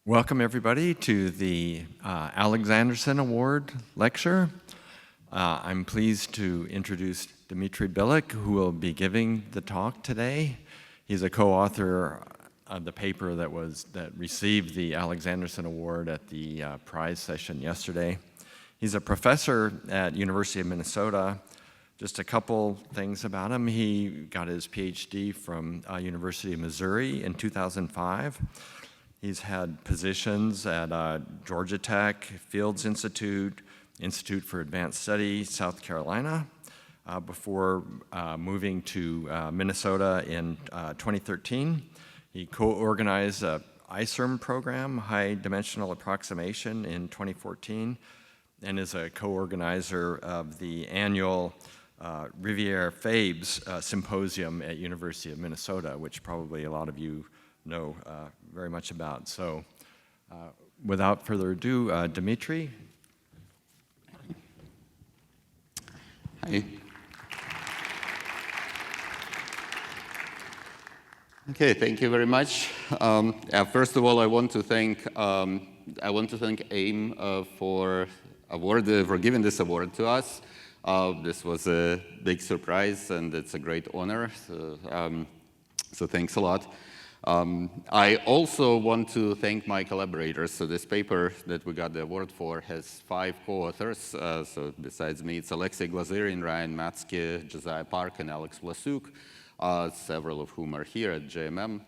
Welcome, everybody, to the Alexanderson Award lecture. I'm pleased to introduce Dmitriy Bilyk, who will be giving the talk today. He's a co-author of the paper that received the Alexanderson Award at the prize session yesterday. He's a professor at University of Minnesota. Just a couple things about him. He got his PhD from University of Missouri in 2005. He's had positions at Georgia Tech, Fields Institute, Institute for Advanced Study, South Carolina, before moving to Minnesota in 2013. He co-organized a ICERM program, High Dimensional Approximation, in 2014, and is a co-organizer of the annual Riviere-Fabes Symposium at University of Minnesota, which probably a lot of you know very much about. So without further ado, Dmitry. Hi. Okay, thank you very much. First of all, I want to thank AIM for giving this award to us. This was a big surprise, and it's a great honor. So thanks a lot. I also want to thank my collaborators. So this paper that we got the award for has 5 co-authors. So besides me, it's Alexei Glazerian, Ryan Matsky, Josiah Park, and Alex Vlasuk, several of whom are here at JMM.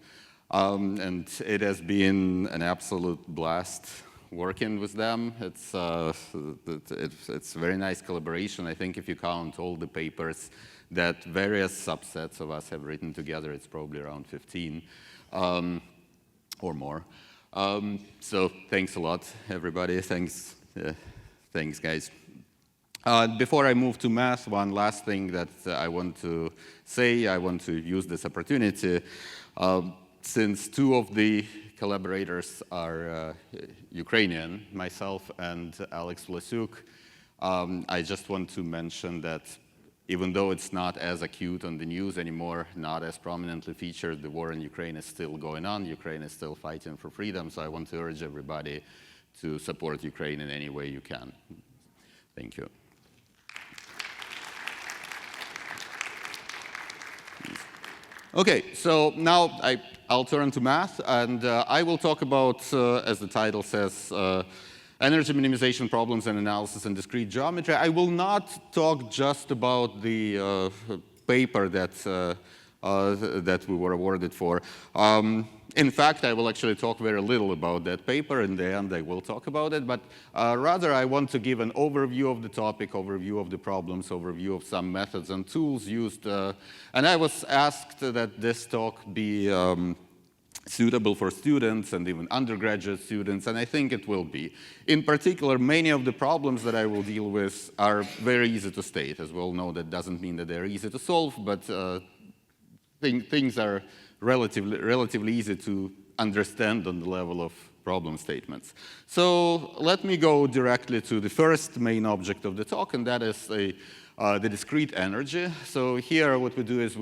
And it has been an absolute blast working with them. It's a very nice collaboration. I think if you count all the papers that various subsets of us have written together, it's probably around 15. Or more. So thanks a lot, everybody. Thanks, guys. Before I move to math, one last thing that I want to say, I want to use this opportunity. Since 2 of the collaborators are Ukrainian, myself and Alex Vlasuk, I just want to mention that even though it's not as acute on the news anymore, not as prominently featured, the war in Ukraine is still going on. Ukraine is still fighting for freedom. So I want to urge everybody to support Ukraine in any way you can. Thank you. Okay, so now I'll turn to math, and I will talk about, as the title says, energy minimization problems and analysis in discrete geometry. I will not talk just about the paper that we were awarded for. In fact, I will actually talk very little about that paper. In the end, I will talk about it. But rather, I want to give an overview of the topic, overview of the problems, overview of some methods and tools used. And I was asked that this talk be suitable for students and even undergraduate students, and I think it will be. In particular, many of the problems that I will deal with are very easy to state. As we all know, that doesn't mean that they're easy to solve, but things are relatively easy to understand on the level of problem statements. So let me go directly to the first main object of the talk, and that is the discrete energy. So here what we do is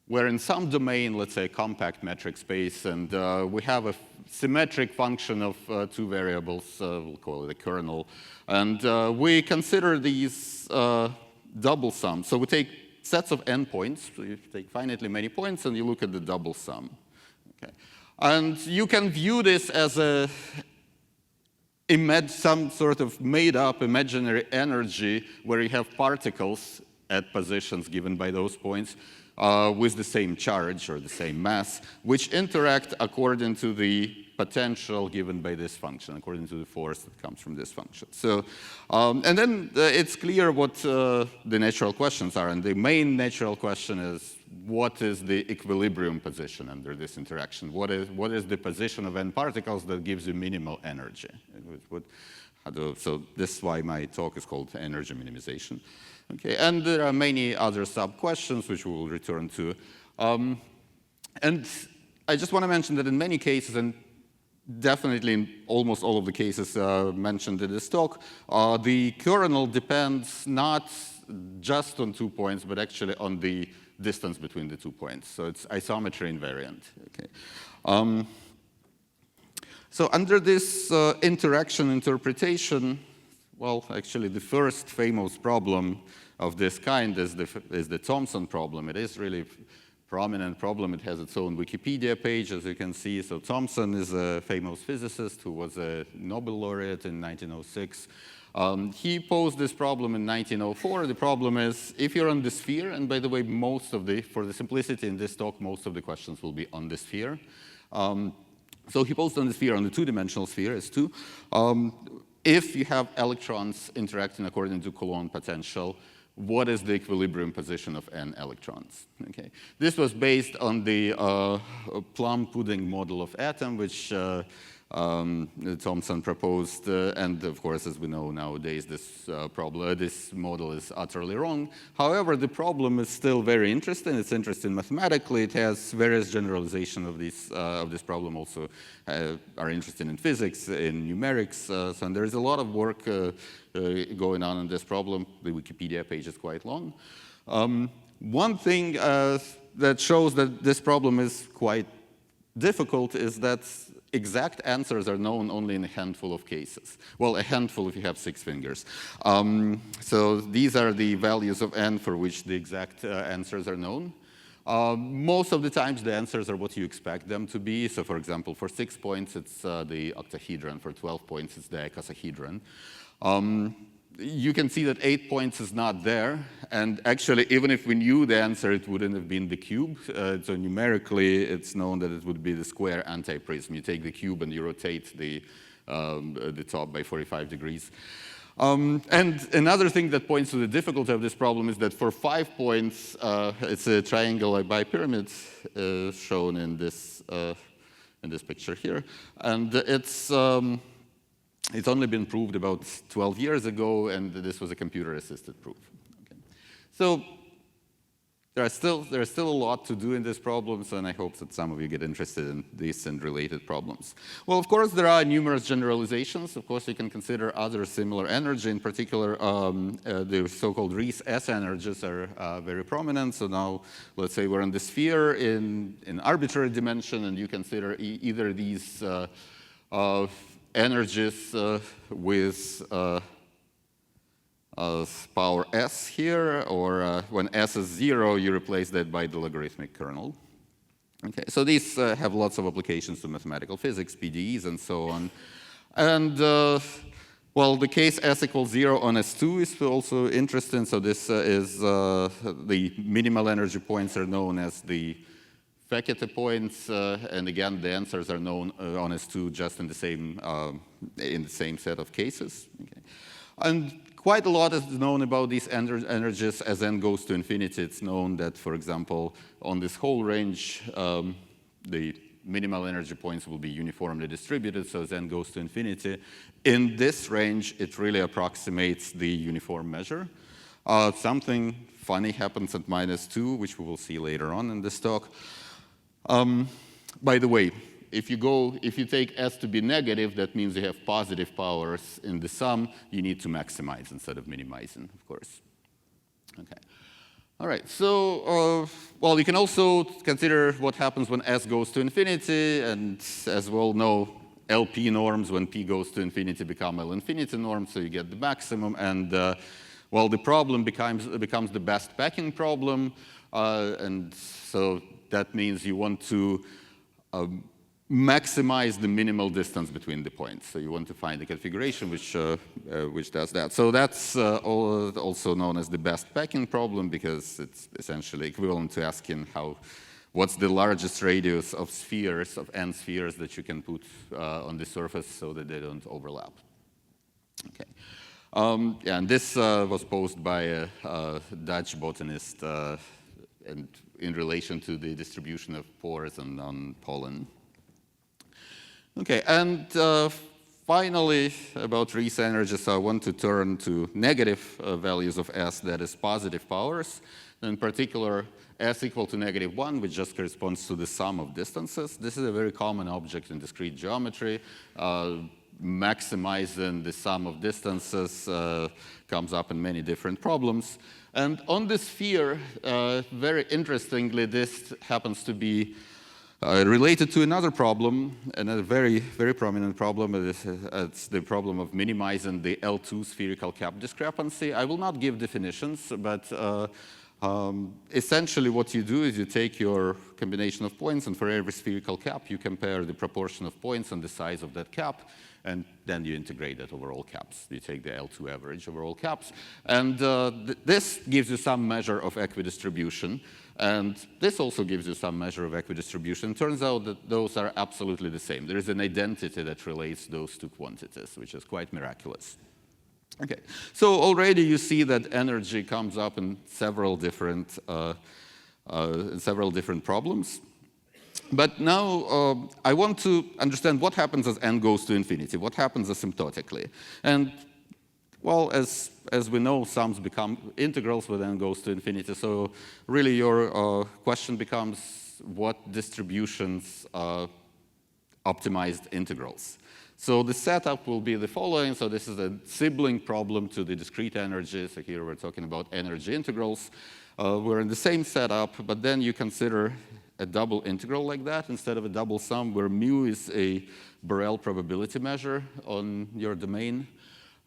we're in some domain, let's say compact metric space, and we have a symmetric function of 2 variables, we'll call it a kernel, and we consider these double sums. So we take sets of n-points, so you take finitely many points, and you look at the double sum. Okay. And you can view this as some sort of made-up imaginary energy where you have particles at positions given by those points, with the same charge or the same mass, which interact according to the potential given by this function, according to the force that comes from this function. So, and then it's clear what the natural questions are. And the main natural question is, what is the equilibrium position under this interaction? What is the position of n particles that gives you minimal energy? So this is why my talk is called energy minimization. Okay, and there are many other sub-questions which we will return to. And I just want to mention that in many cases, and definitely in almost all of the cases mentioned in this talk, the kernel depends not just on 2 points, but actually on the distance between the 2 points. So it's isometry invariant. Okay. So under this interaction interpretation, well, actually, the first famous problem of this kind is the Thomson problem. It is really a prominent problem. It has its own Wikipedia page, as you can see. So Thomson is a famous physicist who was a Nobel laureate in 1906. He posed this problem in 1904. The problem is, if you're on the sphere, and by the way, for the simplicity in this talk, most of the questions will be on the sphere. So he posed on the sphere, on the two-dimensional sphere, S2. If you have electrons interacting according to Coulomb potential, what is the equilibrium position of n electrons? Okay. This was based on the plum pudding model of atom, which Thomson proposed, and of course, as we know nowadays, this model is utterly wrong. However, the problem is still very interesting. It's interesting mathematically. It has various generalizations of this problem. Also, are interested in physics, in numerics. So there is a lot of work going on this problem. The Wikipedia page is quite long. One thing that shows that this problem is quite difficult is that exact answers are known only in a handful of cases. Well, a handful if you have 6 fingers. So these are the values of n for which the exact answers are known. Most of the times, the answers are what you expect them to be. So for example, for 6 points, it's the octahedron. For 12 points, it's the icosahedron. You can see that 8 points is not there. And actually, even if we knew the answer, it wouldn't have been the cube. So numerically, it's known that it would be the square antiprism. You take the cube and you rotate the top by 45 degrees. And another thing that points to the difficulty of this problem is that for 5 points, it's a triangle like bipyramid shown in this picture here. And it's only been proved about 12 years ago, and this was a computer-assisted proof. Okay. So there is still a lot to do in these problems, and I hope that some of you get interested in these and related problems. Well, of course, there are numerous generalizations. Of course, you can consider other similar energy. In particular, the so-called Rees S energies are very prominent. So now, let's say we're in the sphere in arbitrary dimension, and you consider either these energies with power s here, or when s is 0, you replace that by the logarithmic kernel. Okay, so these have lots of applications to mathematical physics, PDEs, and so on. And well, the case s equals 0 on S2 is also interesting. So this is the minimal energy points are known as the Fekete points, and again, the answers are known on S2 just in the same set of cases. Okay. And quite a lot is known about these energies as n goes to infinity. It's known that, for example, on this whole range, the minimal energy points will be uniformly distributed, so as n goes to infinity. In this range, it really approximates the uniform measure. Something funny happens at -2, which we will see later on in this talk. By the way, if you take s to be negative, that means you have positive powers in the sum. You need to maximize instead of minimizing, of course. Okay. All right. So, well, you can also consider what happens when s goes to infinity, and as we all know, LP norms when p goes to infinity become L infinity norms, so you get the maximum. And well, the problem becomes the best packing problem, and so that means you want to maximize the minimal distance between the points. So you want to find a configuration which does that. So that's also known as the best packing problem, because it's essentially equivalent to asking what's the largest radius of spheres, of n spheres, that you can put on the surface so that they don't overlap. Okay. Yeah, and this was posed by a Dutch botanist and in relation to the distribution of pores on pollen. Okay, and finally, about Rees energies, I want to turn to negative values of s, that is positive powers. In particular, s equal to -1, which just corresponds to the sum of distances. This is a very common object in discrete geometry. Maximizing the sum of distances comes up in many different problems. And on the sphere, very interestingly, this happens to be Related to another problem, another very, very prominent problem, it's the problem of minimizing the L2 spherical cap discrepancy. I will not give definitions, but essentially what you do is you take your combination of points, and for every spherical cap, you compare the proportion of points and the size of that cap, and then you integrate that over all caps. You take the L2 average over all caps. And this gives you some measure of equidistribution. And this also gives you some measure of equidistribution. It turns out that those are absolutely the same. There is an identity that relates those two quantities, which is quite miraculous. Okay, so already you see that energy comes up in several different problems. But now I want to understand what happens as n goes to infinity, what happens asymptotically. And well, as we know, sums become integrals when n goes to infinity. So really your question becomes what distributions optimized integrals. So the setup will be the following. So this is a sibling problem to the discrete energy. So here we're talking about energy integrals. We're in the same setup, but then you consider a double integral like that instead of a double sum, where mu is a Borel probability measure on your domain.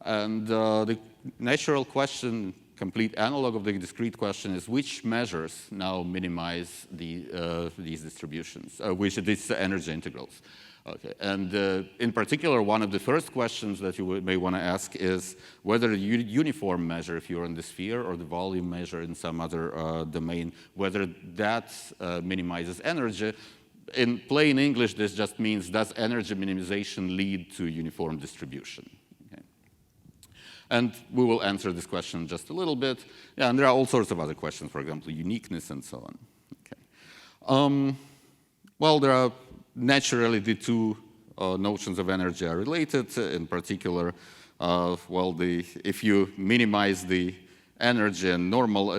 And the natural question, complete analog of the discrete question, is which measures now minimize these distributions, these energy integrals. Okay. And in particular, one of the first questions that you may want to ask is whether the uniform measure, if you're in the sphere, or the volume measure in some other domain, whether that minimizes energy. In plain English, this just means, does energy minimization lead to uniform distribution? Okay. And we will answer this question in just a little bit. Yeah, and there are all sorts of other questions, for example, uniqueness and so on. Okay. Well, there are naturally, the two notions of energy are related. In particular, if you minimize the energy and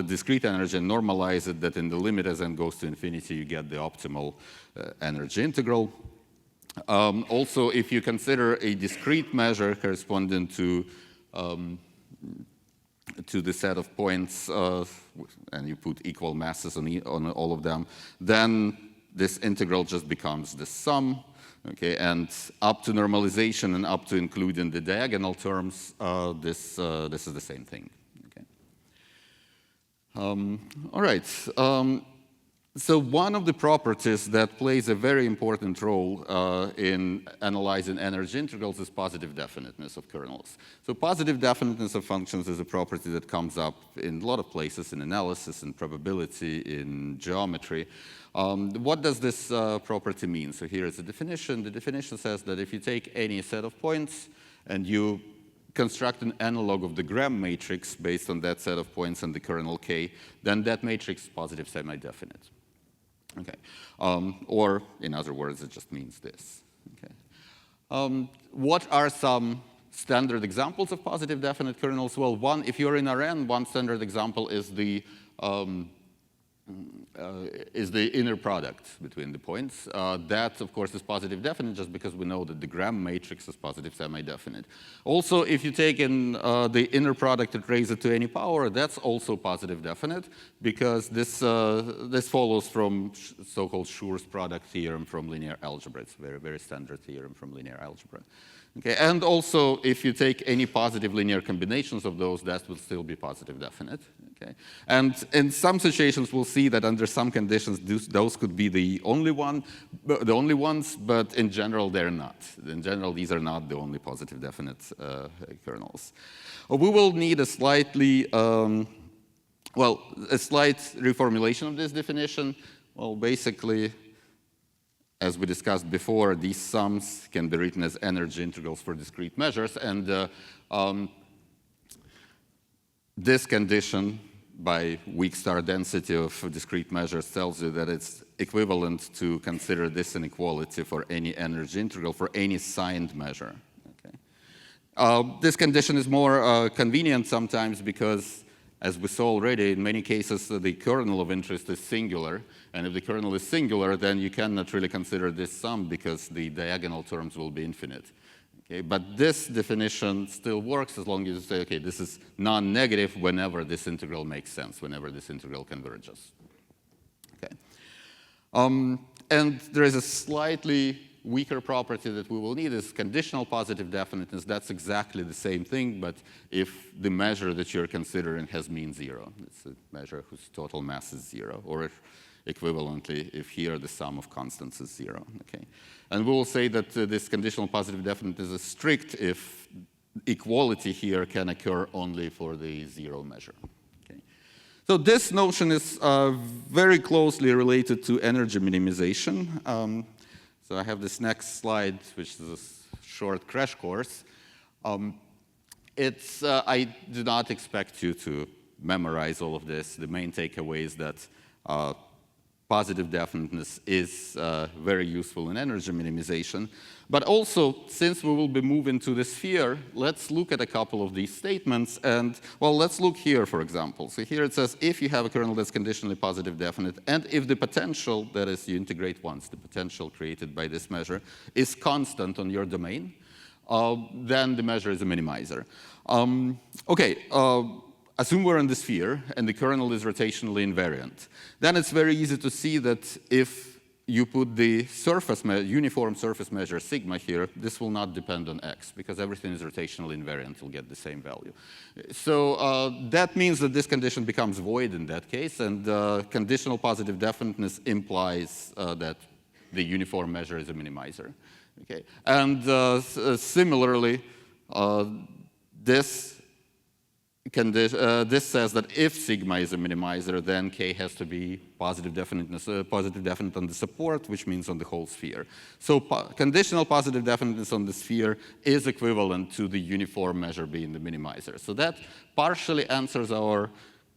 discrete energy and normalize it, that in the limit as n goes to infinity, you get the optimal energy integral. Also, if you consider a discrete measure corresponding to the set of points, and you put equal masses on all of them, then this integral just becomes the sum, okay? And up to normalization and up to including the diagonal terms, this is the same thing, okay? All right. So one of the properties that plays a very important role in analyzing energy integrals is positive definiteness of kernels. So positive definiteness of functions is a property that comes up in a lot of places, in analysis, in probability, in geometry. What does this property mean? So here is a definition. The definition says that if you take any set of points and you construct an analog of the Gram matrix based on that set of points and the kernel K, then that matrix is positive semi-definite. Okay. Or, in other words, it just means this. Okay. What are some standard examples of positive definite kernels? Well, one, if you're in Rn, one standard example is the inner product between the points. That, of course, is positive definite just because we know that the Gram matrix is positive semi-definite. Also, if you take in the inner product and raise it to any power, that's also positive definite because this follows from so-called Schur's product theorem from linear algebra. It's a very, very standard theorem from linear algebra. Okay, and also, if you take any positive linear combinations of those, that will still be positive definite. Okay, and in some situations, we'll see that under some conditions, those could be the only ones, but in general, they're not. In general, these are not the only positive definite kernels. We will need a slight reformulation of this definition. Well, basically, as we discussed before, these sums can be written as energy integrals for discrete measures. And this condition, by weak star density of discrete measures, tells you that it's equivalent to consider this inequality for any energy integral for any signed measure. Okay. This condition is more convenient sometimes because, as we saw already, in many cases, the kernel of interest is singular. And if the kernel is singular, then you cannot really consider this sum because the diagonal terms will be infinite. Okay? But this definition still works as long as you say, okay, this is non-negative whenever this integral makes sense, whenever this integral converges. Okay. And there is a slightly weaker property that we will need is conditional positive definiteness. That's exactly the same thing, but if the measure that you're considering has mean 0. It's a measure whose total mass is 0, or if equivalently, if here the sum of constants is 0. Okay? And we will say that this conditional positive definiteness is strict if equality here can occur only for the 0 measure. Okay? So this notion is very closely related to energy minimization. So I have this next slide, which is a short crash course. I do not expect you to memorize all of this. The main takeaway is that positive definiteness is very useful in energy minimization. But also, since we will be moving to the sphere, let's look at a couple of these statements. And, well, let's look here, for example. So here it says, if you have a kernel that's conditionally positive definite, and if the potential, that is, you integrate once, the potential created by this measure, is constant on your domain, then the measure is a minimizer. Assume we're in the sphere, and the kernel is rotationally invariant. Then it's very easy to see that if you put the uniform surface measure sigma here, this will not depend on x, because everything is rotationally invariant. You'll get the same value. So that means that this condition becomes void in that case, and conditional positive definiteness implies that the uniform measure is a minimizer. Okay? And similarly, this says that if sigma is a minimizer, then k has to be positive definite on the support, which means on the whole sphere. So conditional positive definiteness on the sphere is equivalent to the uniform measure being the minimizer. So that partially answers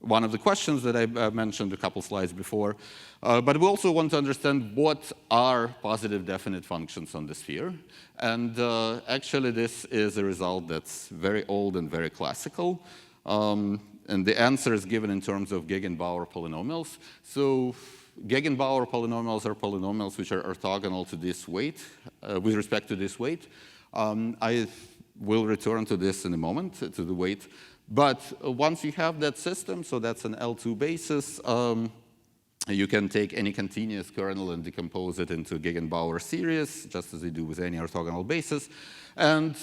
one of the questions that I mentioned a couple slides before. But we also want to understand what are positive definite functions on the sphere. And actually, this is a result that's very old and very classical. And the answer is given in terms of Gegenbauer polynomials. So Gegenbauer polynomials are polynomials which are orthogonal to this weight, with respect to this weight. I will return to this in a moment, to the weight. But once you have that system, so that's an L2 basis, you can take any continuous kernel and decompose it into Gegenbauer series, just as you do with any orthogonal basis. And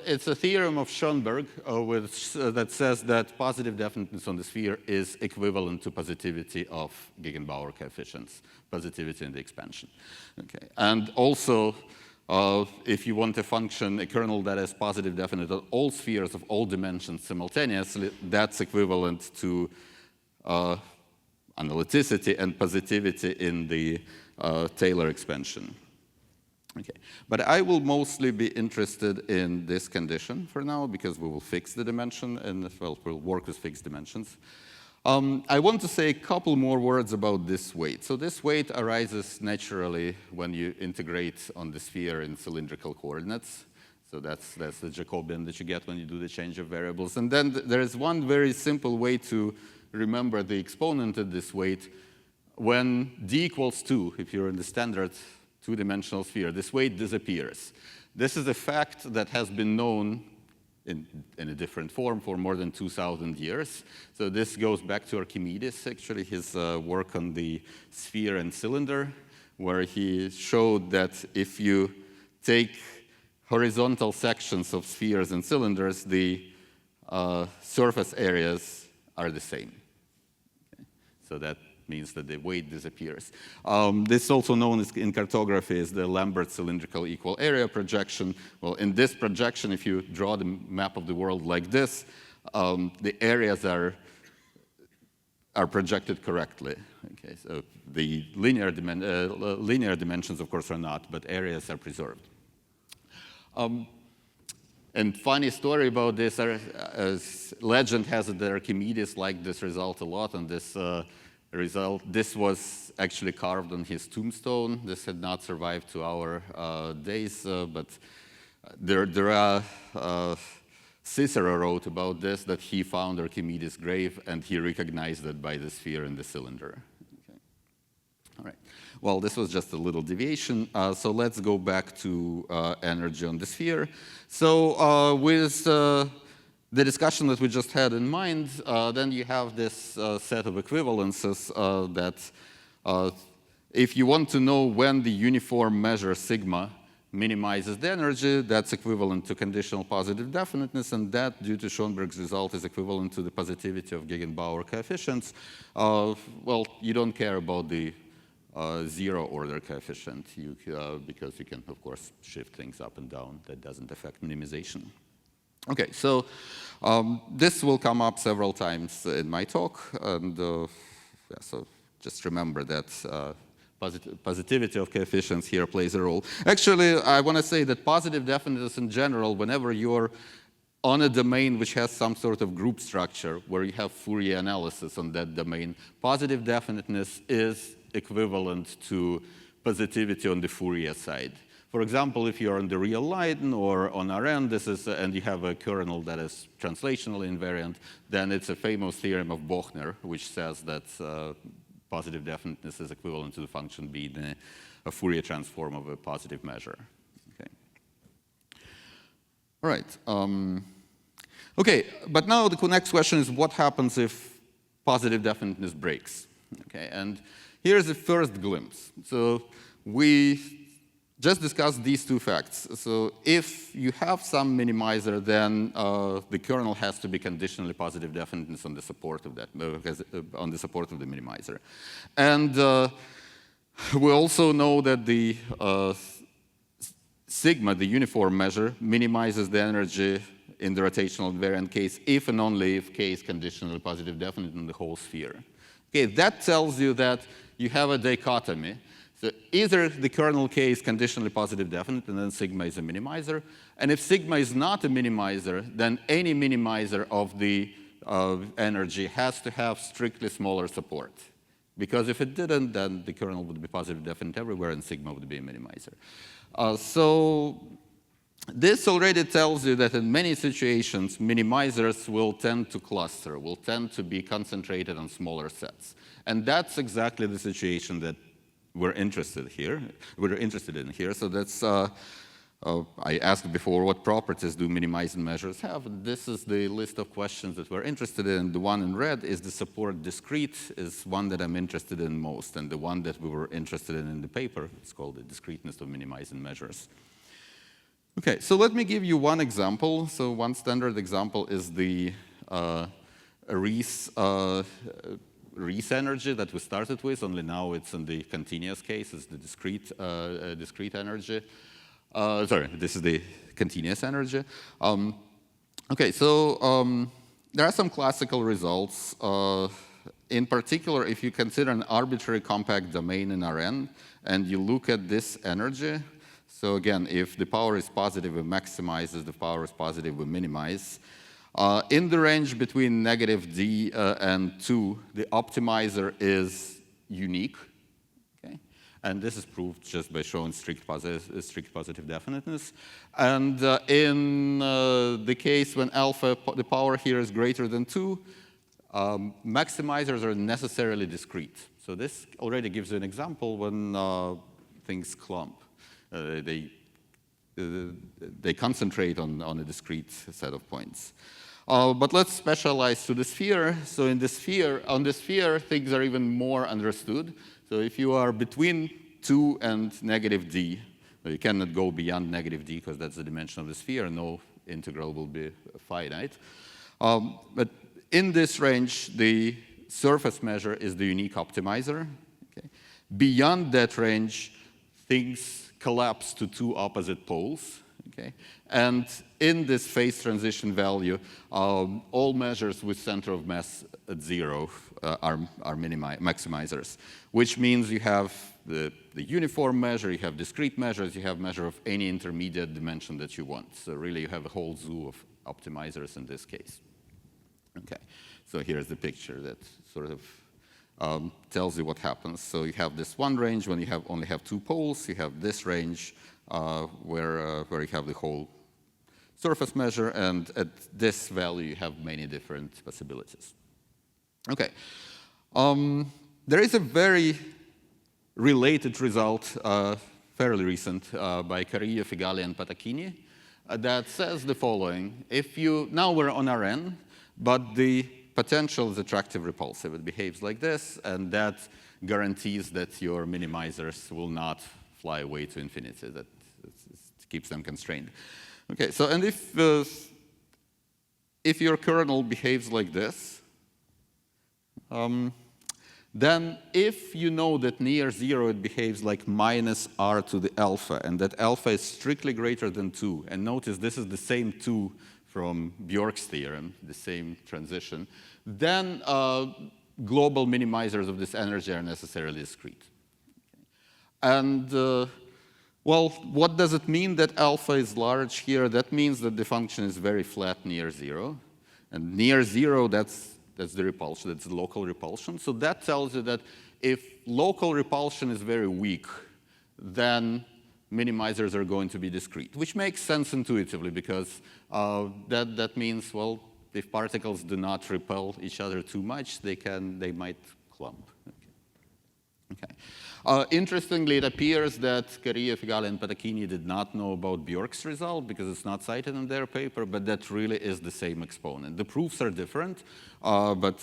it's a theorem of Schoenberg that says that positive definiteness on the sphere is equivalent to positivity of Gegenbauer coefficients, positivity in the expansion. Okay. And also, if you want a function, a kernel that is positive definite on all spheres of all dimensions simultaneously, that's equivalent to analyticity and positivity in the Taylor expansion. Okay. But I will mostly be interested in this condition for now, because we will fix the dimension, and well, we'll work with fixed dimensions. I want to say a couple more words about this weight. So this weight arises naturally when you integrate on the sphere in cylindrical coordinates. So that's the Jacobian that you get when you do the change of variables. And then there is one very simple way to remember the exponent of this weight. When d equals 2, if you're in the standard two-dimensional sphere, this weight disappears. This is a fact that has been known in a different form for more than 2,000 years. So this goes back to Archimedes, actually, his work on the sphere and cylinder, where he showed that if you take horizontal sections of spheres and cylinders, the surface areas are the same. Okay. So that means that the weight disappears. This is also known as, in cartography, as the Lambert cylindrical equal area projection. Well, in this projection, if you draw the map of the world like this, the areas are projected correctly. Okay, so the linear dimensions, of course, are not, but areas are preserved. And funny story about this, legend has it that Archimedes liked this result a lot, and this was actually carved on his tombstone. This had not survived to our days, but Cicero wrote about this, that he found Archimedes' grave, and he recognized it by the sphere and the cylinder. Okay. All right. Well, this was just a little deviation. So let's go back to energy on the sphere. So with the discussion that we just had in mind, then you have this set of equivalences that if you want to know when the uniform measure sigma minimizes the energy, that's equivalent to conditional positive definiteness, and that, due to Schoenberg's result, is equivalent to the positivity of Gegenbauer coefficients. Well, you don't care about the zero-order coefficient because you can, of course, shift things up and down. That doesn't affect minimization. Okay, so this will come up several times in my talk, and yeah, so just remember that positivity of coefficients here plays a role. Actually, I want to say that positive definiteness in general, whenever you're on a domain which has some sort of group structure where you have Fourier analysis on that domain, positive definiteness is equivalent to positivity on the Fourier side. For example, if you're on the real line or on Rn, and you have a kernel that is translationally invariant, then it's a famous theorem of Bochner, which says that positive definiteness is equivalent to the function being a Fourier transform of a positive measure. Okay. All right. Okay, but now the next question is, what happens if positive definiteness breaks? Okay, and here's the first glimpse. So we just discussed these two facts. So if you have some minimizer, then the kernel has to be conditionally positive definiteness on the support of that, on the support of the minimizer. And we also know that the sigma, the uniform measure, minimizes the energy in the rotational invariant case if and only if k is conditionally positive definite in the whole sphere. Okay, that tells you that you have a dichotomy. So either the kernel k is conditionally positive definite, and then sigma is a minimizer. And if sigma is not a minimizer, then any minimizer of the energy has to have strictly smaller support. Because if it didn't, then the kernel would be positive definite everywhere, and sigma would be a minimizer. So this already tells you that in many situations, minimizers will tend to cluster, will tend to be concentrated on smaller sets. And that's exactly the situation that we're interested in here. So that's, I asked before, what properties do minimizing measures have? This is the list of questions that we're interested in. The one in red is the support discrete, is one that I'm interested in most, and the one that we were interested in the paper, it's called the discreteness of minimizing measures. Okay, so let me give you one example. So one standard example is the Reese energy that we started with, only now it's in the continuous case, it's the discrete energy. Sorry, this is the continuous energy. Okay, so there are some classical results. In particular, if you consider an arbitrary compact domain in Rn, and you look at this energy, so again, if the power is positive, we maximize. If the power is positive, we minimize. In the range between negative d and 2, the optimizer is unique. Okay? And this is proved just by showing strict positive definiteness. And in the case when alpha, the power here is greater than 2, maximizers are necessarily discrete. So this already gives you an example when things clump. They concentrate on a discrete set of points. But let's specialize to the sphere. So in the sphere, on the sphere, things are even more understood. So if you are between 2 and negative d, you cannot go beyond negative d because that's the dimension of the sphere. No integral will be finite. But in this range, the surface measure is the unique optimizer. Okay? Beyond that range, things collapse to two opposite poles. Okay? And in this phase transition value, all measures with center of mass at 0 are maximizers, which means you have the uniform measure, you have discrete measures, you have measure of any intermediate dimension that you want. So really, you have a whole zoo of optimizers in this case. Okay, so here's the picture that sort of tells you what happens. So you have this one range when you only have two poles. You have this range where you have the whole surface measure, and at this value you have many different possibilities. Okay, there is a very related result, fairly recent, by Carrillo, Figali, and Patacchini, that says the following: if you now we're on Rn, but the potential is attractive repulsive. It behaves like this, and that guarantees that your minimizers will not fly away to infinity, that it keeps them constrained. Okay, so and if your kernel behaves like this, then if you know that near 0 it behaves like minus r to the alpha, and that alpha is strictly greater than 2, and notice this is the same 2 from Bjork's theorem, the same transition, then global minimizers of this energy are necessarily discrete. And well, what does it mean that alpha is large here? That means that the function is very flat near 0. And near 0, that's the repulsion, that's the local repulsion. So that tells you that if local repulsion is very weak, then minimizers are going to be discrete, which makes sense intuitively, because that means, well, if particles do not repel each other too much, they might clump. Okay. Interestingly, it appears that Kariyev, Figali, and Patachini did not know about Bjork's result because it's not cited in their paper, but that really is the same exponent. The proofs are different, but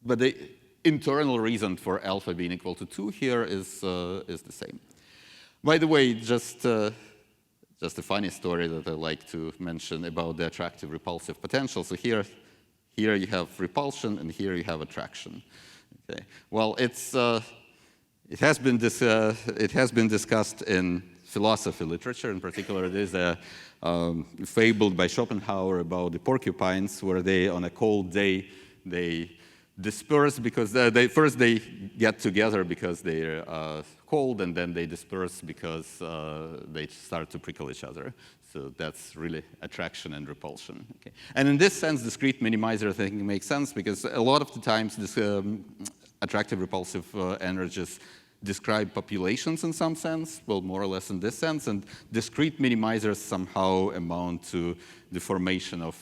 the internal reason for alpha being equal to 2 here is the same. By the way, just a funny story that I like to mention about the attractive repulsive potential. So here you have repulsion, and here you have attraction. Okay. Well, it has been discussed in philosophy literature. In particular, there's a fable by Schopenhauer about the porcupines, where they, on a cold day, they disperse because first they get together because they're cold, and then they disperse because they start to prickle each other. So that's really attraction and repulsion. Okay. And in this sense, discrete minimizer, I think, makes sense, because a lot of the times this attractive repulsive energies describe populations in some sense, well, more or less in this sense, and discrete minimizers somehow amount to the formation of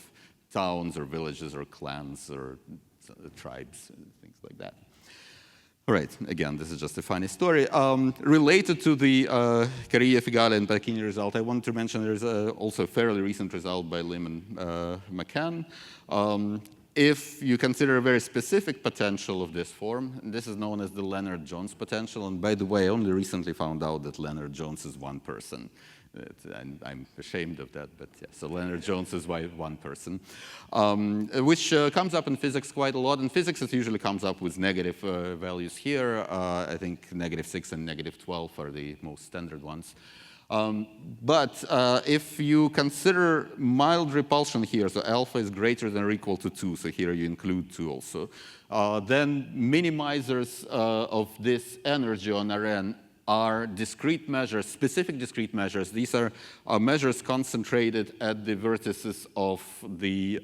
towns or villages or clans or tribes, things like that. All right, again, this is just a funny story. Related to the Kariyev, Figali, and Patachini result, I wanted to mention there's also a fairly recent result by Lim and McCann. If you consider a very specific potential of this form, and this is known as the Leonard-Jones potential, and by the way, I only recently found out that Leonard-Jones is one person. I'm ashamed of that, but yeah, so Leonard-Jones is one person, which comes up in physics quite a lot. In physics, it usually comes up with negative values here. I think -6 and -12 are the most standard ones. But if you consider mild repulsion here, so alpha is greater than or equal to 2, so here you include 2 also, then minimizers of this energy on Rn are discrete measures, specific discrete measures. These are measures concentrated at the vertices of the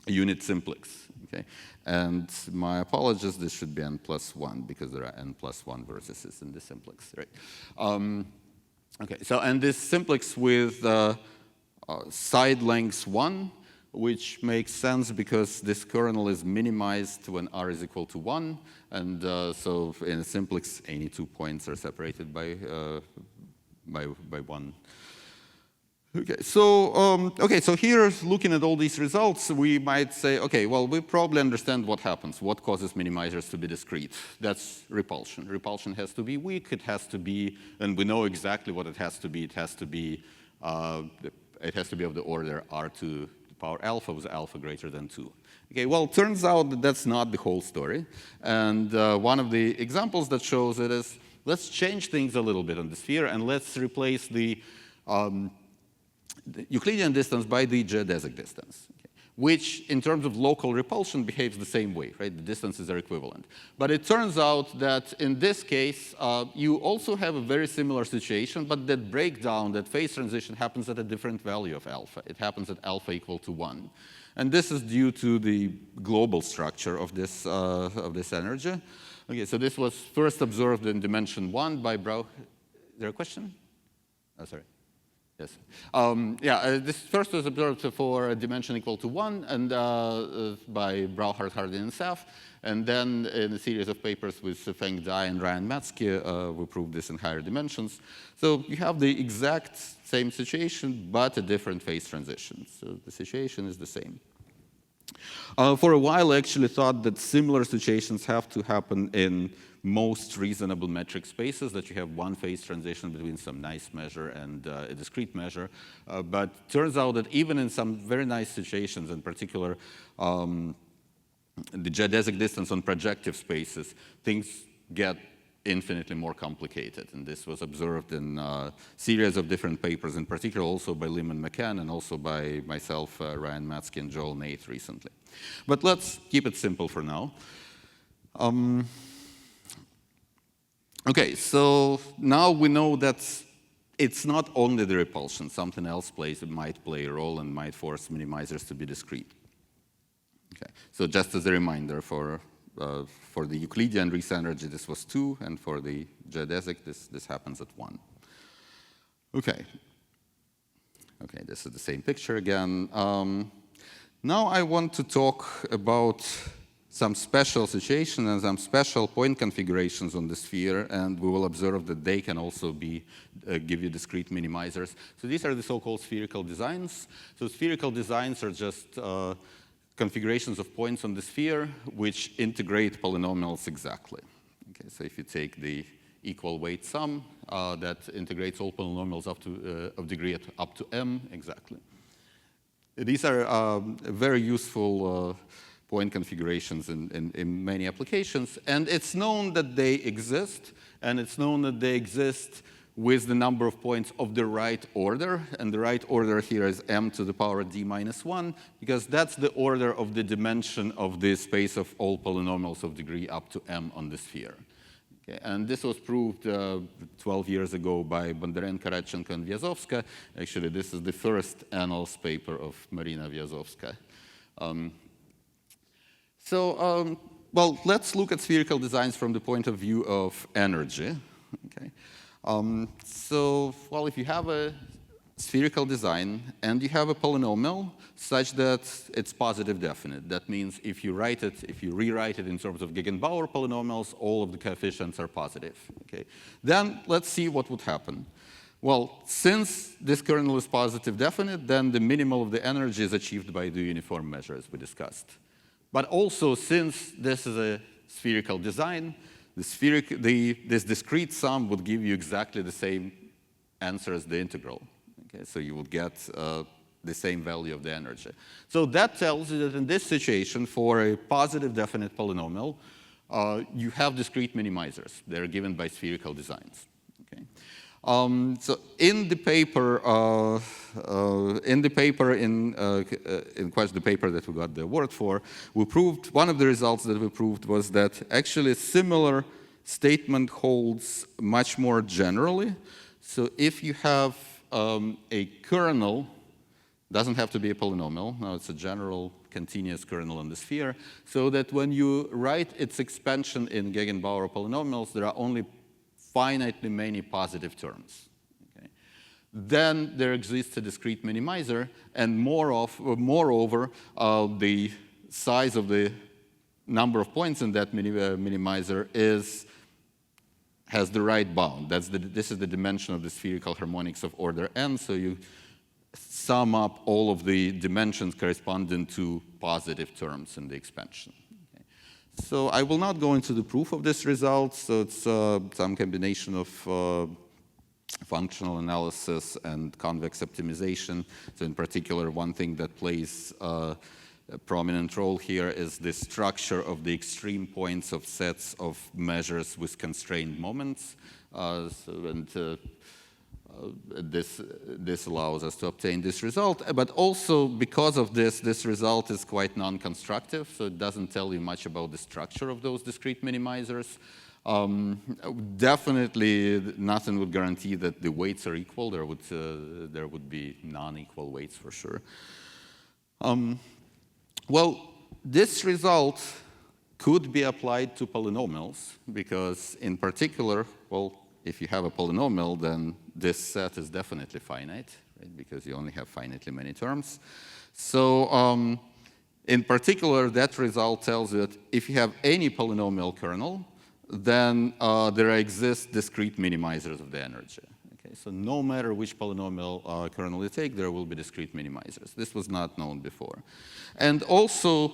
unit simplex. Okay? And my apologies, this should be n+1, because there are n+1 vertices in the simplex. Right? Okay, so and this simplex with side lengths 1, which makes sense because this kernel is minimized when r is equal to 1, and so in a simplex, any 2 points are separated by 1. Okay, so here, looking at all these results, we might say, okay, well, we probably understand what happens, what causes minimizers to be discrete. That's repulsion. Repulsion has to be weak. It has to be, and we know exactly what it has to be. It has to be of the order r to the power alpha with alpha greater than 2. Okay, well, it turns out that that's not the whole story. And one of the examples that shows it is, let's change things a little bit on the sphere, and let's replace the Euclidean distance by the geodesic distance, okay, which in terms of local repulsion behaves the same way, right? The distances are equivalent. But it turns out that in this case, you also have a very similar situation, but that breakdown, that phase transition happens at a different value of alpha. It happens at alpha equal to 1. And this is due to the global structure of this energy. Okay, so this was first observed in dimension 1 by Is there a question? Oh, sorry. Yes. This first was observed for a dimension equal to 1 and by Brauhart, Hardin, and Saf. And then in a series of papers with Feng Dai and Ryan Matzke, we proved this in higher dimensions. So you have the exact same situation, but a different phase transition. So the situation is the same. For a while, I actually thought that similar situations have to happen in most reasonable metric spaces, that you have one phase transition between some nice measure and a discrete measure. But turns out that even in some very nice situations, in particular, the geodesic distance on projective spaces, things get infinitely more complicated. And this was observed in a series of different papers, in particular also by Lim and McCann, and also by myself, Ryan Matsky, and Joel Nath recently. But let's keep it simple for now. OK, so now we know that it's not only the repulsion. Something else might play a role and might force minimizers to be discrete. Okay, so just as a reminder, for the Euclidean Reese energy, this was 2, and for the geodesic, this happens at 1. Okay, this is the same picture again. Now I want to talk about some special situations and some special point configurations on the sphere, and we will observe that they can also give you discrete minimizers. So these are the so-called spherical designs. So spherical designs are just configurations of points on the sphere which integrate polynomials exactly. Okay, so if you take the equal weight sum, that integrates all polynomials up to of degree up to m exactly. These are very useful point configurations in many applications, and it's known that they exist, and it's known that they exist with the number of points of the right order, and the right order here is m to the power d minus 1, because that's the order of the dimension of the space of all polynomials of degree up to m on the sphere. Okay, and this was proved 12 years ago by Bondarenko, Radchenko, and Vyazovska. Actually, this is the first annals paper of Marina Vyazovska. Well, let's look at spherical designs from the point of view of energy. Okay. Well, if you have a spherical design and you have a polynomial such that it's positive definite, that means if you rewrite it in terms of Gegenbauer polynomials, all of the coefficients are positive. Okay. Then let's see what would happen. Well, since this kernel is positive definite, then the minimal of the energy is achieved by the uniform measure, as we discussed. But also, since this is a spherical design, this discrete sum would give you exactly the same answer as the integral. Okay, so you would get the same value of the energy. So that tells you that in this situation, for a positive definite polynomial, you have discrete minimizers. They're given by spherical designs. Okay. So in the paper, in quite the paper that we got the award for, we proved, one of the results that we proved was that actually a similar statement holds much more generally. So if you have a kernel, doesn't have to be a polynomial, now it's a general continuous kernel on the sphere, so that when you write its expansion in Gegenbauer polynomials, there are only finitely many positive terms. Okay. Then there exists a discrete minimizer, and moreover, the size of the number of points in that minimizer has the right bound. This is the dimension of the spherical harmonics of order n, so you sum up all of the dimensions corresponding to positive terms in the expansion. So I will not go into the proof of this result. So it's some combination of functional analysis and convex optimization. So in particular, one thing that plays a prominent role here is the structure of the extreme points of sets of measures with constrained moments. This allows us to obtain this result, but also because of this result is quite non-constructive, so it doesn't tell you much about the structure of those discrete minimizers. Definitely, nothing would guarantee that the weights are equal. There would be non-equal weights for sure. Well, this result could be applied to polynomials because, in particular, well, if you have a polynomial, then this set is definitely finite, right? Because you only have finitely many terms. So in particular, that result tells you that if you have any polynomial kernel, then there exist discrete minimizers of the energy. Okay, so no matter which polynomial kernel you take, there will be discrete minimizers. This was not known before. And also,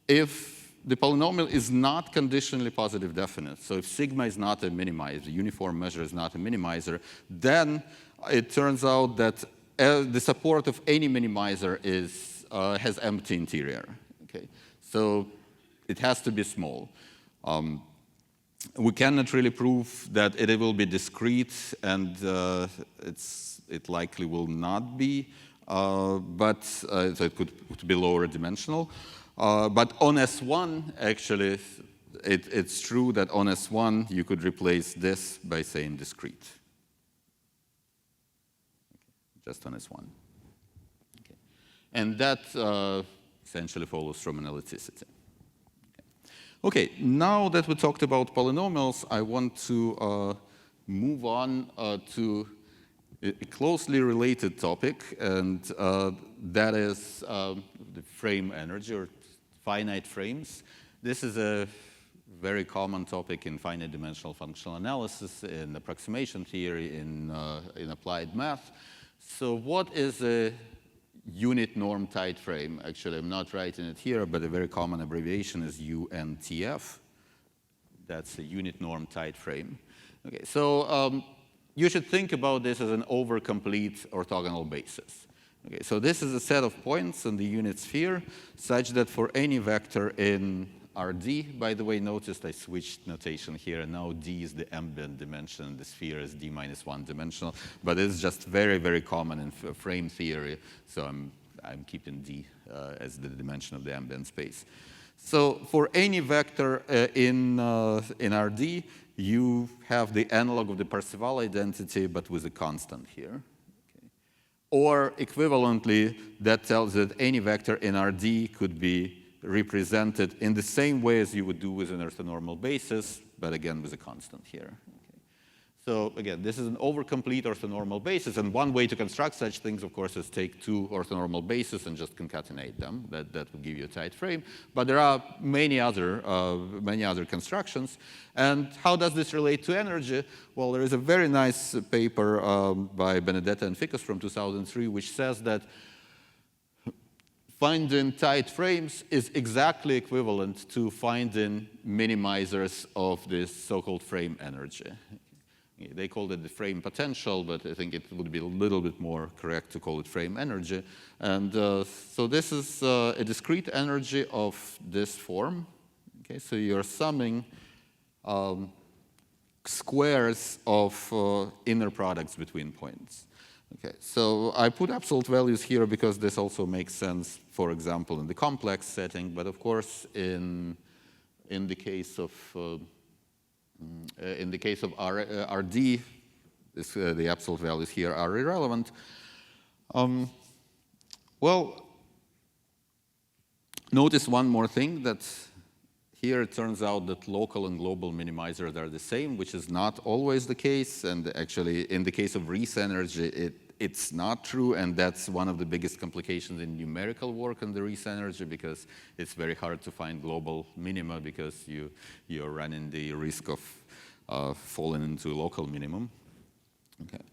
if the polynomial is not conditionally positive definite, so if sigma is not a minimizer, the uniform measure is not a minimizer, then it turns out that the support of any minimizer has empty interior. Okay, so it has to be small. We cannot really prove that it will be discrete, and it likely will not be, but so it could be lower dimensional. But on S1, actually, it's true that on S1 you could replace this by saying discrete. Just on S1. Okay. And that essentially follows from analyticity. Okay, now that we talked about polynomials, I want to move on to a closely related topic, and that is the frame energy, or finite frames. This is a very common topic in finite dimensional functional analysis, in approximation theory, in applied math. So what is a unit norm tight frame? Actually, I'm not writing it here, but a very common abbreviation is UNTF. That's a unit norm tight frame. Okay, so you should think about this as an overcomplete orthogonal basis. Okay, so this is a set of points in the unit sphere such that for any vector in Rd, by the way, notice I switched notation here, and now D is the ambient dimension, and the sphere is D minus 1 dimensional, but it's just very, very common in frame theory, so I'm keeping D as the dimension of the ambient space. So for any vector in Rd, you have the analog of the Parseval identity, but with a constant here. Okay. Or equivalently, that tells that any vector in Rd could be represented in the same way as you would do with an orthonormal basis, but again with a constant here. Okay. So again, this is an overcomplete orthonormal basis, and one way to construct such things, of course, is take two orthonormal bases and just concatenate them. That will give you a tight frame. But there are many other constructions. And how does this relate to energy? Well, there is a very nice paper by Benedetta and Ficus from 2003, which says that finding tight frames is exactly equivalent to finding minimizers of this so-called frame energy. They called it the frame potential, but I think it would be a little bit more correct to call it frame energy. And so this is a discrete energy of this form. Okay, so you're summing squares of inner products between points. Okay, so I put absolute values here because this also makes sense, for example, in the complex setting. But of course, in the case of Rd, the absolute values here are irrelevant. Well, notice one more thing, that here it turns out that local and global minimizers are the same, which is not always the case. And actually, in the case of Reese energy, it's not true, and that's one of the biggest complications in numerical work on the Reese energy, because it's very hard to find global minima because you're running the risk of falling into local minimum. Okay.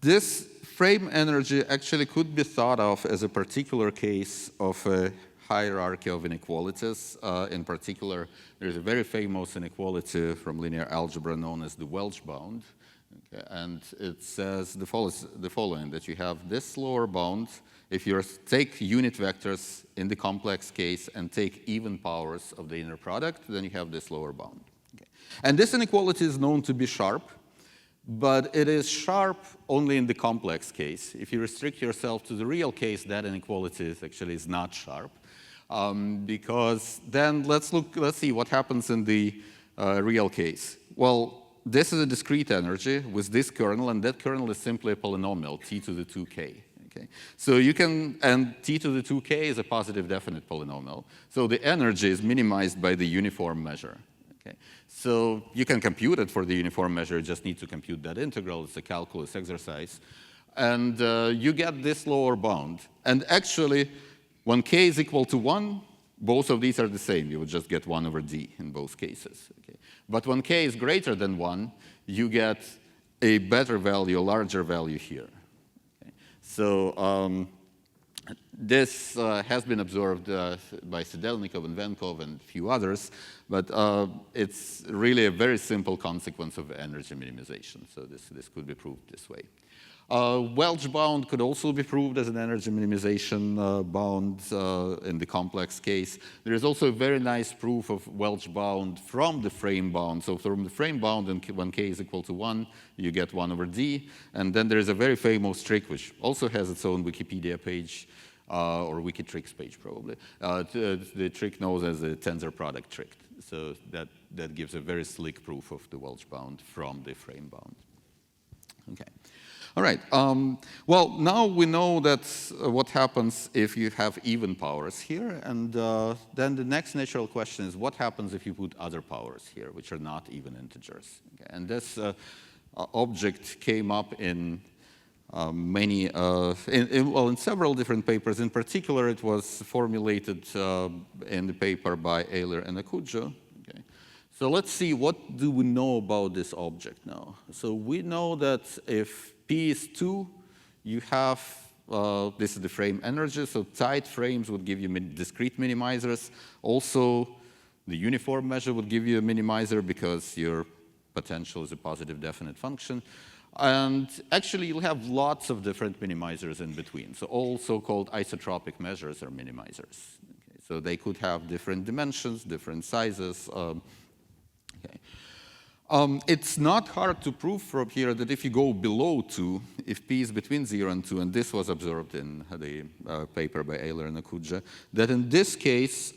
This frame energy actually could be thought of as a particular case of a hierarchy of inequalities. In particular, there's a very famous inequality from linear algebra known as the Welch bound. Okay, and it says the following, that you have this lower bound. If you take unit vectors in the complex case and take even powers of the inner product, then you have this lower bound. Okay. And this inequality is known to be sharp, but it is sharp only in the complex case. If you restrict yourself to the real case, that inequality is not sharp. Because then let's see what happens in the real case. Well, this is a discrete energy with this kernel, and that kernel is simply a polynomial, t to the 2k. Okay? So you can, and t to the 2k is a positive definite polynomial. So the energy is minimized by the uniform measure. Okay? So you can compute it for the uniform measure, you just need to compute that integral. It's a calculus exercise. And you get this lower bound. And actually, when k is equal to 1, both of these are the same. You would just get 1 over d in both cases. Okay. But when k is greater than 1, you get a better value, a larger value here. Okay. So this has been observed by Sedelnikov and Venkov and a few others, but it's really a very simple consequence of energy minimization. So this could be proved this way. Welch bound could also be proved as an energy minimization bound in the complex case. There is also a very nice proof of Welch bound from the frame bound. So from the frame bound, and when k is equal to 1, you get 1 over d. And then there is a very famous trick, which also has its own Wikipedia page, or Wikitricks page probably. The trick known as the tensor product trick. So that gives a very slick proof of the Welch bound from the frame bound. Okay. All right. Well, now we know that what happens if you have even powers here. And then the next natural question is, what happens if you put other powers here, which are not even integers? Okay. And this object came up in in several different papers. In particular, it was formulated in the paper by Euler and Akujo. Okay. So let's see, what do we know about this object now? So we know that if P is 2, you have, this is the frame energy, so tight frames would give you discrete minimizers. Also, the uniform measure would give you a minimizer because your potential is a positive definite function. And actually, you'll have lots of different minimizers in between. So all so-called isotropic measures are minimizers. Okay. So they could have different dimensions, different sizes. Okay. It's not hard to prove from here that if you go below 2, if p is between 0 and 2, and this was observed in the paper by Euler and Akuja, that in this case,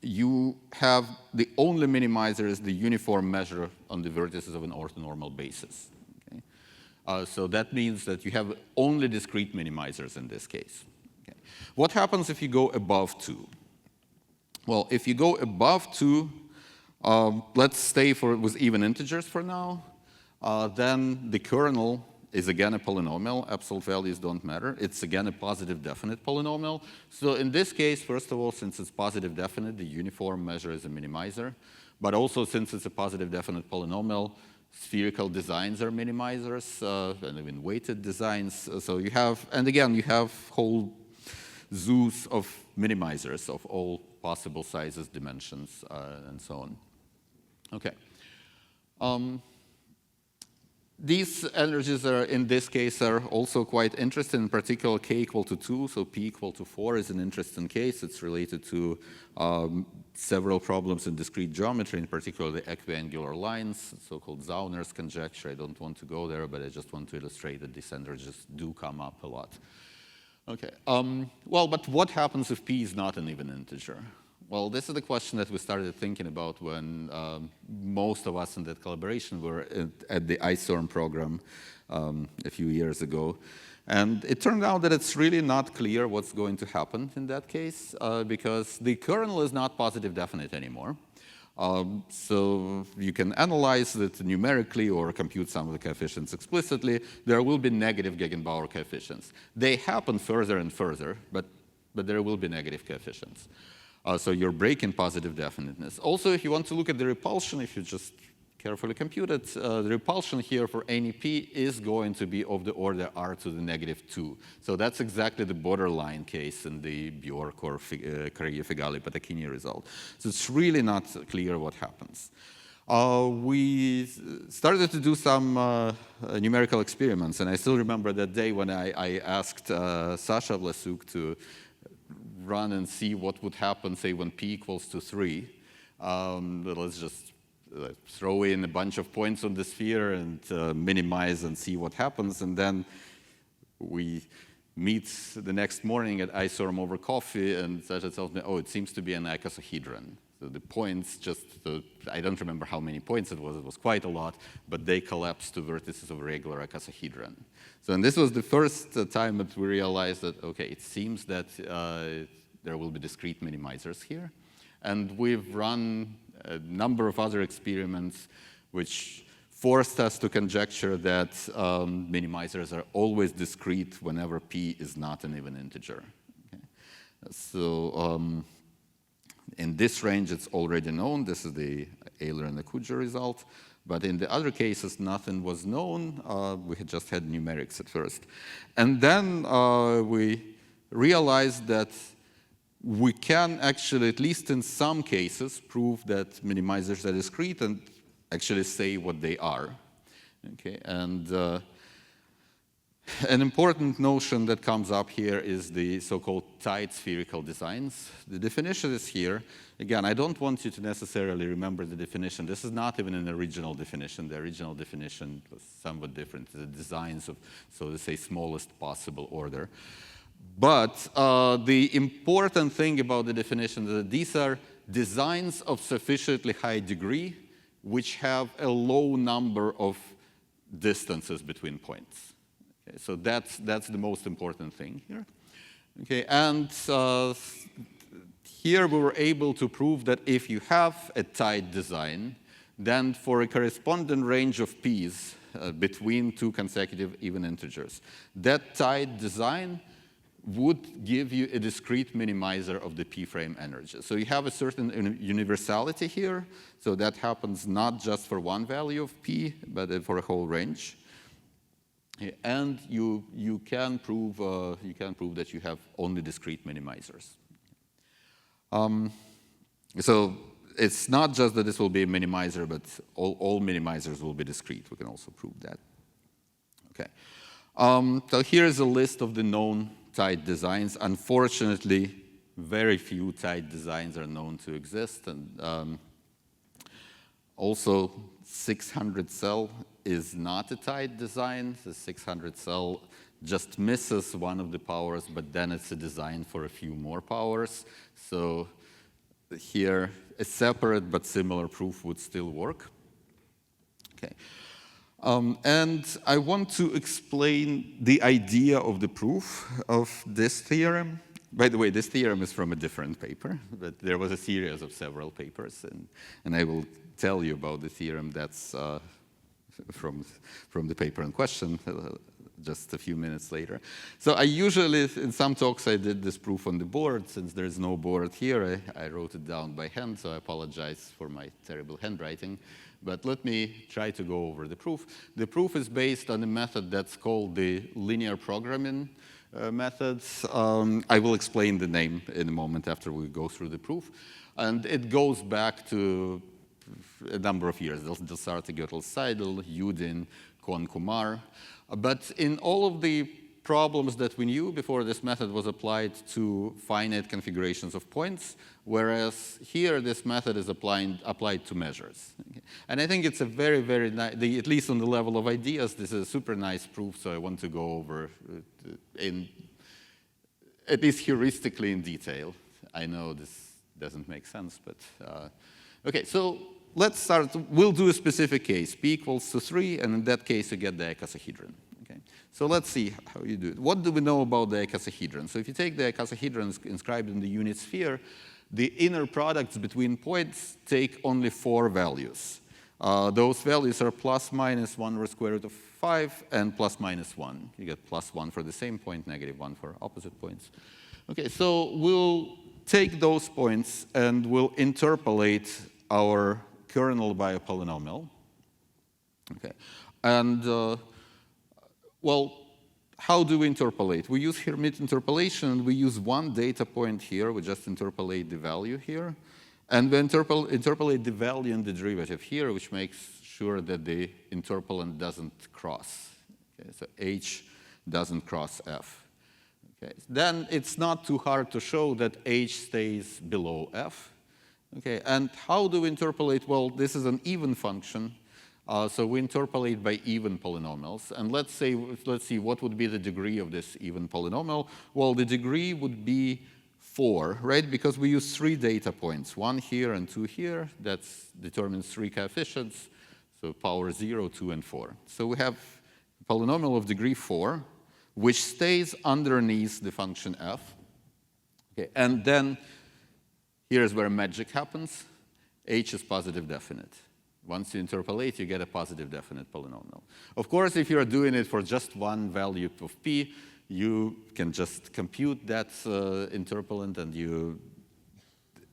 you have the only minimizer is the uniform measure on the vertices of an orthonormal basis. Okay? So that means that you have only discrete minimizers in this case. Okay. What happens if you go above 2? Well, if you go above 2, let's stay with even integers for now. Then the kernel is again a polynomial. Absolute values don't matter. It's again a positive definite polynomial. So in this case, first of all, since it's positive definite, the uniform measure is a minimizer. But also, since it's a positive definite polynomial, spherical designs are minimizers, and even weighted designs. So you have, and again, you have whole zoos of minimizers of all possible sizes, dimensions, and so on. Okay. These energies are, in this case, are also quite interesting. In particular, k equal to 2, so p equal to 4 is an interesting case. It's related to several problems in discrete geometry, in particular the equiangular lines, so-called Zauner's conjecture. I don't want to go there, but I just want to illustrate that these energies do come up a lot. Okay. Well, but what happens if p is not an even integer? Well, this is the question that we started thinking about when most of us in that collaboration were at the ISORM program a few years ago. And it turned out that it's really not clear what's going to happen in that case because the kernel is not positive definite anymore. So you can analyze it numerically or compute some of the coefficients explicitly. There will be negative Gegenbauer coefficients. They happen further and further, but there will be negative coefficients. So you're breaking positive definiteness. Also, if you want to look at the repulsion, if you just carefully compute it, the repulsion here for any p is going to be of the order r to the negative 2. So that's exactly the borderline case in the Bjork or Carrillo-Figali-Patacchini result. So it's really not clear what happens. We started to do some numerical experiments, and I still remember that day when I asked Sasha Vlasuk to run and see what would happen, say, when p equals to 3. Let's just throw in a bunch of points on the sphere and minimize and see what happens. And then we meet the next morning at ISORM over coffee, and Sasha tells me, oh, it seems to be an icosahedron. So the points I don't remember how many points it was quite a lot, but they collapsed to vertices of a regular icosahedron. So, and this was the first time that we realized that, okay, it seems that there will be discrete minimizers here. And we've run a number of other experiments which forced us to conjecture that minimizers are always discrete whenever p is not an even integer. Okay. So in this range, it's already known. This is the Euler and the Kuja result. But in the other cases, nothing was known. We had just had numerics at first. And then we realized that we can actually, at least in some cases, prove that minimizers are discrete and actually say what they are. Okay, and an important notion that comes up here is the so-called tight spherical designs. The definition is here. Again, I don't want you to necessarily remember the definition. This is not even an original definition. The original definition was somewhat different. The designs of, so to say, smallest possible order. But the important thing about the definition is that these are designs of sufficiently high degree which have a low number of distances between points. Okay, so that's the most important thing here. Okay, and here we were able to prove that if you have a tight design, then for a corresponding range of p's between two consecutive even integers, that tight design would give you a discrete minimizer of the p-frame energy. So you have a certain universality here. So that happens not just for one value of p, but for a whole range. And you can prove that you have only discrete minimizers. So it's not just that this will be a minimizer, but all minimizers will be discrete. We can also prove that. Okay. So here is a list of the known tight designs. Unfortunately, very few tight designs are known to exist. And also, 600 cell is not a tight design. The 600 cell just misses one of the powers, but then it's a design for a few more powers. So here, a separate but similar proof would still work. Okay. And I want to explain the idea of the proof of this theorem. By the way, this theorem is from a different paper, but there was a series of several papers, and I will tell you about the theorem that's from the paper in question just a few minutes later. So I usually, in some talks, I did this proof on the board. Since there's no board here, I wrote it down by hand, so I apologize for my terrible handwriting. But let me try to go over the proof. The proof is based on a method that's called the linear programming method. I will explain the name in a moment after we go through the proof. And it goes back to a number of years. Delsarte, Göttel, Seidel, Yudin, Kohn, Kumar. But in all of the problems that we knew before this method was applied to finite configurations of points, whereas here this method is applied to measures. Okay. And I think it's a very, very nice, at least on the level of ideas, this is a super nice proof, so I want to go over in, at least heuristically in detail. I know this doesn't make sense, but okay, so let's start. We'll do a specific case. P equals to 3, and in that case, you get the icosahedron. Okay? So let's see how you do it. What do we know about the icosahedron? So if you take the icosahedron inscribed in the unit sphere, the inner products between points take only 4 values. Those values are plus minus 1 over square root of 5 and plus minus 1. You get plus 1 for the same point, negative 1 for opposite points. Okay, so we'll take those points and we'll interpolate our kernel by a polynomial. Okay, and well, how do we interpolate? We use Hermite interpolation. We use one data point here. We just interpolate the value here. And we interpolate the value in the derivative here, which makes sure that the interpolant doesn't cross. Okay, so H doesn't cross F. Okay, then it's not too hard to show that H stays below F. Okay, and how do we interpolate? Well, this is an even function. So we interpolate by even polynomials. And let's see what would be the degree of this even polynomial. Well, the degree would be 4, right? Because we use 3 data points, 1 here and 2 here. That determines 3 coefficients, so power 0, 2, and 4. So we have a polynomial of degree 4, which stays underneath the function f. Okay, and then here's where magic happens. H is positive definite. Once you interpolate, you get a positive definite polynomial. Of course, if you're doing it for just one value of p, you can just compute that interpolant and you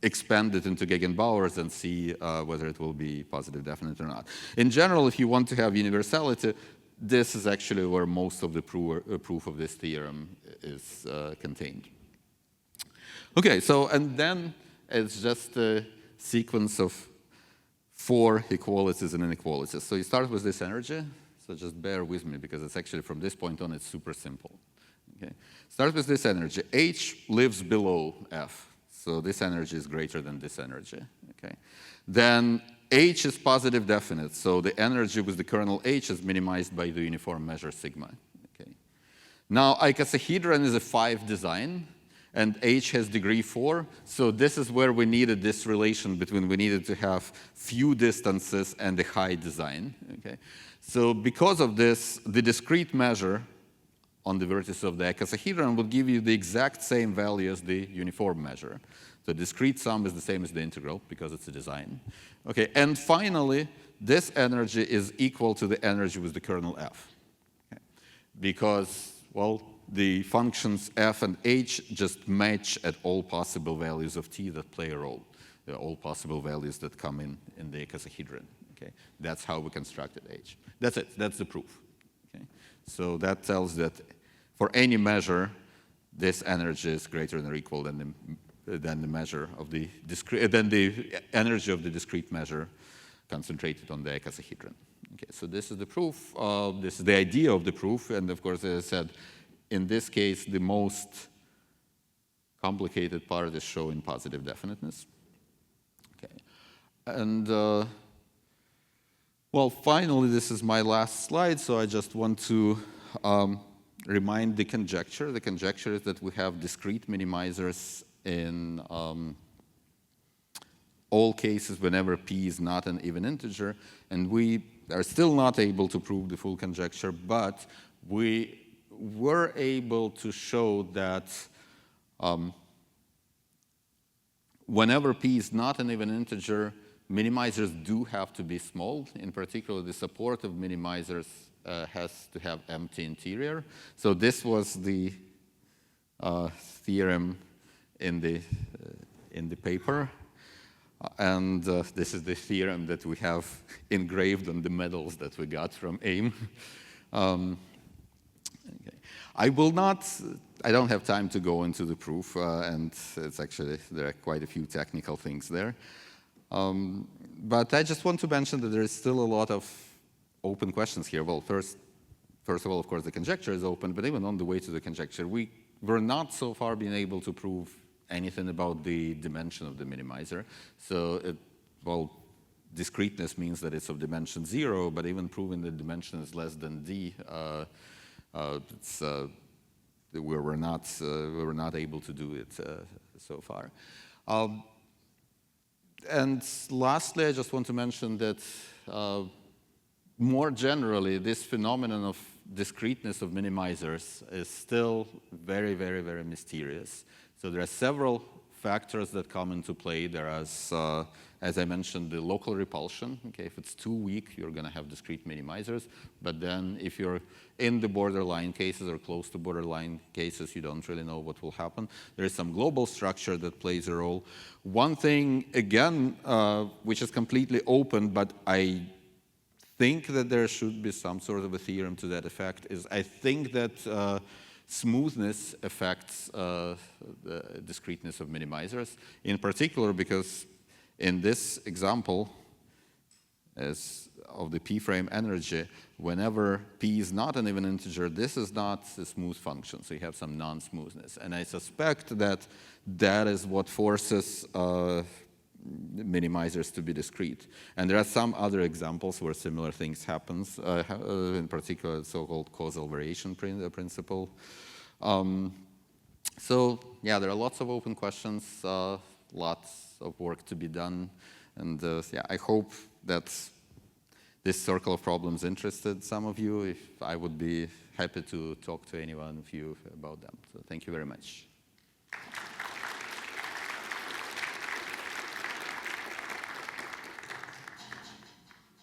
expand it into Gegenbauers and see whether it will be positive definite or not. In general, if you want to have universality, this is actually where most of the proof of this theorem is contained. Okay, so, and then it's just a sequence of 4 equalities and inequalities. So you start with this energy, so just bear with me because it's actually from this point on it's super simple. Okay? Start with this energy. H lives below F. So this energy is greater than this energy. Okay? Then H is positive definite. So the energy with the kernel H is minimized by the uniform measure sigma. Okay? Now icosahedron is a 5 design, and H has degree 4. So this is where we needed this relation between we needed to have few distances and a high design. Okay? So because of this, the discrete measure on the vertices of the icosahedron will give you the exact same value as the uniform measure. The discrete sum is the same as the integral because it's a design. Okay, and finally, this energy is equal to the energy with the kernel F. Okay. Because, well, the functions F and H just match at all possible values of T that play a role, all possible values that come in the icosahedron. Okay. That's how we constructed H. That's it. That's the proof. Okay. So that tells that for any measure, this energy is greater than or equal than the measure of the energy of the discrete measure concentrated on the icosahedron. Okay. So this is the proof. This is the idea of the proof, and of course, as I said, in this case, the most complicated part is showing positive definiteness. Okay. And well, finally, this is my last slide, so I just want to remind the conjecture. The conjecture is that we have discrete minimizers in all cases whenever p is not an even integer, and we are still not able to prove the full conjecture, but we were able to show that whenever p is not an even integer, minimizers do have to be small. In particular, the support of minimizers has to have empty interior. So this was the theorem in the paper. And this is the theorem that we have engraved on the medals that we got from AIM. Okay. I don't have time to go into the proof, and it's actually, there are quite a few technical things there. But I just want to mention that there is still a lot of open questions here. Well, first of all, of course, the conjecture is open, but even on the way to the conjecture, we were not so far being able to prove anything about the dimension of the minimizer. So, well, discreteness means that it's of dimension 0, but even proving the dimension is less than d, we were not able to do it so far. And lastly, I just want to mention that more generally, this phenomenon of discreteness of minimizers is still very, very, very mysterious. So there are several factors that come into play. There is, as I mentioned, the local repulsion. Okay, if it's too weak, you're going to have discrete minimizers. But then if you're in the borderline cases or close to borderline cases, you don't really know what will happen. There is some global structure that plays a role. One thing, again, which is completely open, but I think that there should be some sort of a theorem to that effect, is I think that smoothness affects the discreteness of minimizers, in particular because in this example as of the p-frame energy, whenever p is not an even integer, this is not a smooth function, so you have some non-smoothness. And I suspect that that is what forces minimizers to be discrete. And there are some other examples where similar things happen, in particular the so-called causal variation principle. So yeah, there are lots of open questions, lots of work to be done, and yeah, I hope that this circle of problems interested some of you. If I would be happy to talk to any one of you about them. So thank you very much.